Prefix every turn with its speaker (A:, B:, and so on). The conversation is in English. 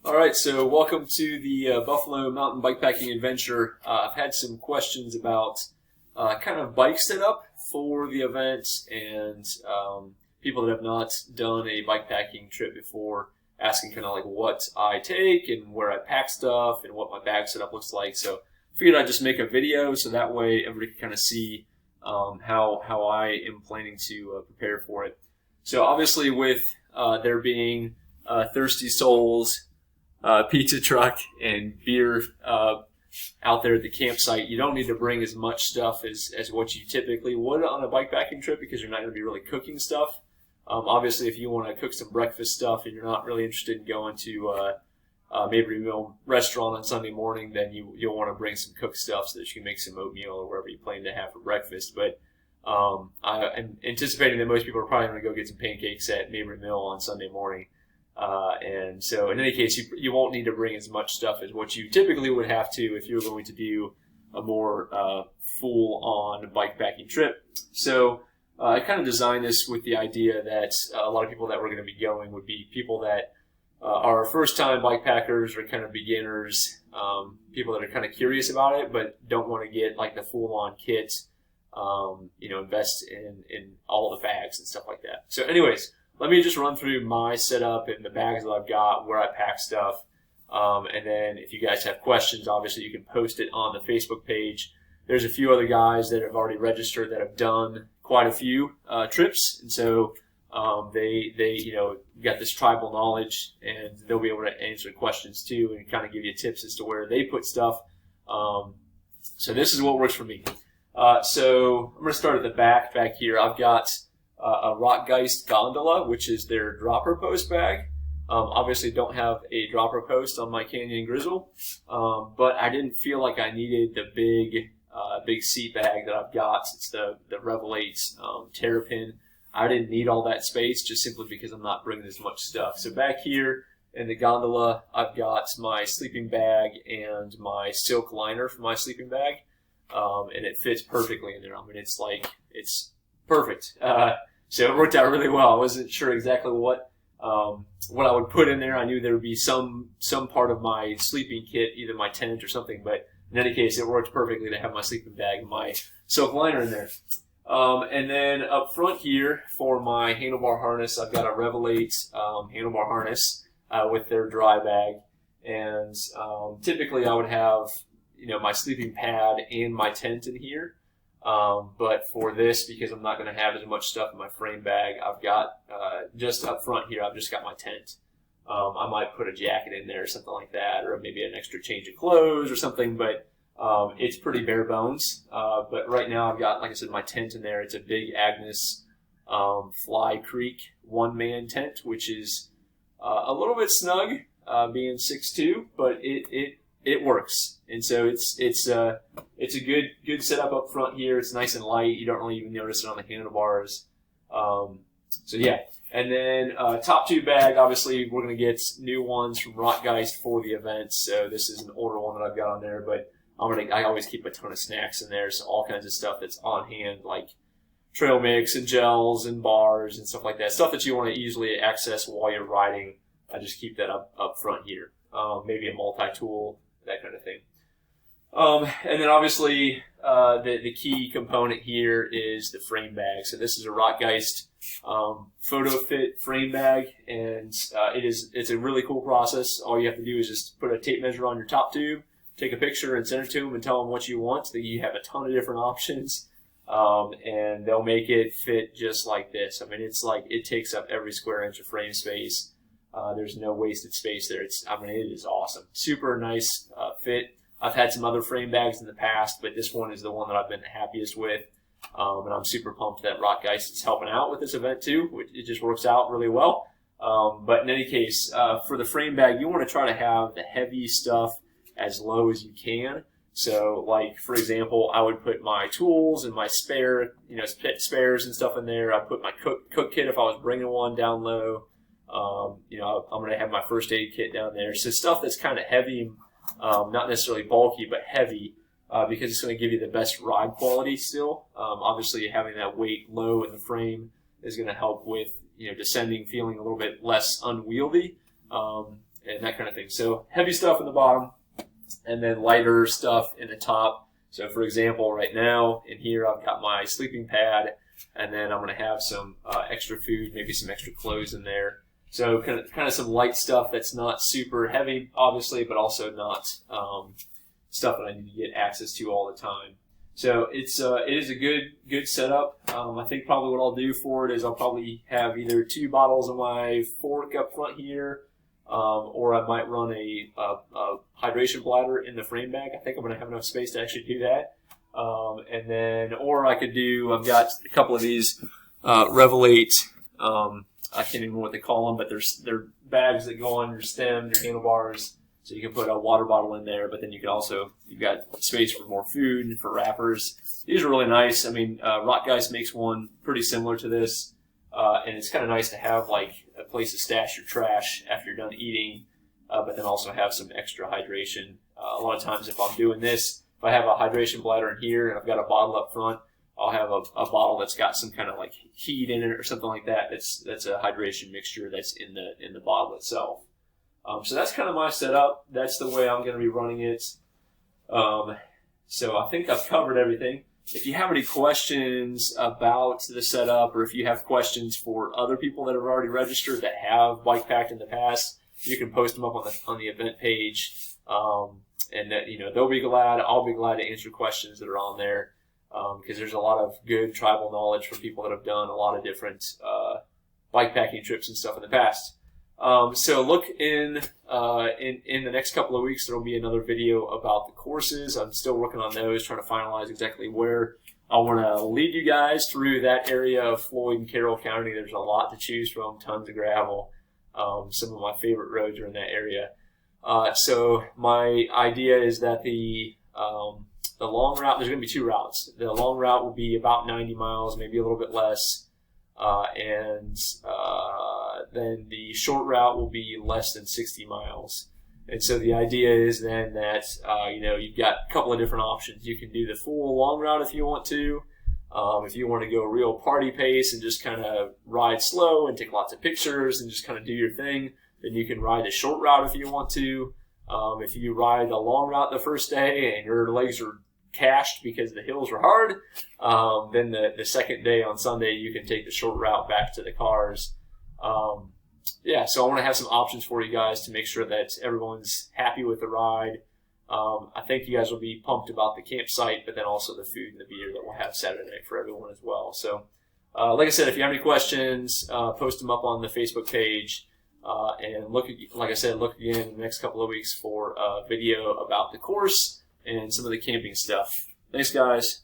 A: Alright, so welcome to the Buffalo Mountain Bikepacking Adventure. I've had some questions about kind of bike setup for the event, and people that have not done a bikepacking trip before asking kind of like what I take and where I pack stuff and what my bag setup looks like. So I figured I'd just make a video so that way everybody can kind of see how I am planning to prepare for it. So obviously with there being Thirsty Souls, pizza truck, and beer out there at the campsite, you don't need to bring as much stuff as what you typically would on a bikepacking trip because you're not going to be really cooking stuff. Obviously, if you want to cook some breakfast stuff and you're not really interested in going to maybe a meal restaurant on Sunday morning, then you'll want to bring some cooked stuff so that you can make some oatmeal or whatever you plan to have for breakfast. But I'm anticipating that most people are probably going to go get some pancakes at Mabry Mill on Sunday morning. And so in any case, you won't need to bring as much stuff as what you typically would have to if you're going to do a more full-on bikepacking trip. So I kind of designed this with the idea that a lot of people that were going to be going would be people that are first-time bikepackers or kind of beginners, people that are kind of curious about it but don't want to get like the full-on kit, invest in all the bags and stuff like that. So anyways, let me just run through my setup and the bags that I've got, where I pack stuff, and then if you guys have questions, obviously you can post it on the Facebook page. There's a few other guys that have already registered that have done quite a few trips, and so they got this tribal knowledge, and they'll be able to answer questions too and kind of give you tips as to where they put stuff. So this is what works for me. So I'm going to start at the back here. I've got a Rockgeist gondola, which is their dropper post bag. Obviously don't have a dropper post on my Canyon Grizzle, but I didn't feel like I needed the big seat bag that I've got. It's the Revel 8 Terrapin. I didn't need all that space just simply because I'm not bringing as much stuff. So back here in the gondola, I've got my sleeping bag and my silk liner for my sleeping bag, and it fits perfectly in there. I mean, it's perfect. So it worked out really well. I wasn't sure exactly what I would put in there. I knew there would be some part of my sleeping kit, either my tent or something, but in any case, it worked perfectly to have my sleeping bag and my silk liner in there. And then up front here for my handlebar harness, I've got a Revel 8 handlebar harness with their dry bag. And typically I would have my sleeping pad and my tent in here. But for this, because I'm not going to have as much stuff in my frame bag, I've got just up front here, I've just got my tent. I might put a jacket in there or something like that, or maybe an extra change of clothes or something, but it's pretty bare bones. But right now I've got, like I said, my tent in there. It's a big Agnes Fly Creek one-man tent, which is a little bit snug, being 6'2", but it works. And so it's a good setup up front here. It's nice and light. You don't really even notice it on the handlebars. So yeah. And then top tube bag, obviously we're going to get new ones from Rockgeist for the event. So this is an older one that I've got on there, but I always keep a ton of snacks in there. So all kinds of stuff that's on hand, like trail mix and gels and bars and stuff like that. Stuff that you want to easily access while you're riding. I just keep that up front here. Maybe a multi-tool, that kind of thing. And then obviously the key component here is the frame bag. So this is a Rockgeist Photo Fit frame bag, and it's a really cool process. All you have to do is just put a tape measure on your top tube, take a picture and send it to them and tell them what you want. So you have a ton of different options, and they'll make it fit just like this. I mean, it's like it takes up every square inch of frame space. There's no wasted space there. It is awesome. Super nice fit. I've had some other frame bags in the past, but this one is the one that I've been the happiest with. And I'm super pumped that Rockgeist is helping out with this event too. It just works out really well. But in any case, for the frame bag, you want to try to have the heavy stuff as low as you can. So, like, for example, I would put my tools and my spares and stuff in there. I put my cook kit if I was bringing one down low. I'm going to have my first aid kit down there. So stuff that's kind of heavy, not necessarily bulky, but heavy, because it's going to give you the best ride quality still. Obviously, having that weight low in the frame is going to help with descending, feeling a little bit less unwieldy. and that kind of thing. So heavy stuff in the bottom, and then lighter stuff in the top. So for example, right now in here I've got my sleeping pad, and then I'm going to have some extra food, maybe some extra clothes in there. So kind of some light stuff that's not super heavy, obviously, but also not stuff that I need to get access to all the time. So it is a good setup. I think probably what I'll do for it is I'll probably have either 2 bottles of my fork up front here, or I might run a hydration bladder in the frame bag. I think I'm going to have enough space to actually do that. And then, or I could do, I've got a couple of these Revelate, I can't even remember what they call them, but they're bags that go on your stem, your handlebars, so you can put a water bottle in there, but then you can also, you've got space for more food and for wrappers. These are really nice. I mean, Rottgeist makes one pretty similar to this, and it's kind of nice to have like a place to stash your trash after you're done eating, but then also have some extra hydration. A lot of times if I'm doing this, if I have a hydration bladder in here and I've got a bottle up front, I'll have a bottle that's got some kind of like heat in it or something like that. That's a hydration mixture that's in the bottle itself. So that's kind of my setup. That's the way I'm going to be running it. So I think I've covered everything. If you have any questions about the setup, or if you have questions for other people that have already registered that have bike packed in the past, you can post them up on the event page, and that, you know, they'll be glad. I'll be glad to answer questions that are on there, because there's a lot of good tribal knowledge from people that have done a lot of different bike packing trips and stuff in the past. So look in the next couple of weeks, there will be another video about the courses. I'm still working on those, trying to finalize exactly where I want to lead you guys through that area of Floyd and Carroll County. There's a lot to choose from, tons of gravel. Some of my favorite roads are in that area. So my idea is that the long route, there's going to be 2 routes. The long route will be about 90 miles, maybe a little bit less. Then the short route will be less than 60 miles. And so the idea is then that, you know, you've got a couple of different options. You can do the full long route if you want to. If you want to go real party pace and just kind of ride slow and take lots of pictures and just kind of do your thing, then you can ride the short route if you want to. If you ride the long route the first day and your legs are cashed because the hills are hard, then the second day on Sunday you can take the short route back to the cars. Yeah, so I want to have some options for you guys to make sure that everyone's happy with the ride. I think you guys will be pumped about the campsite, but then also the food and the beer that we'll have Saturday night for everyone as well. So like I said, if you have any questions, post them up on the Facebook page, and like I said, look again in the next couple of weeks for a video about the course and some of the camping stuff. Thanks, guys.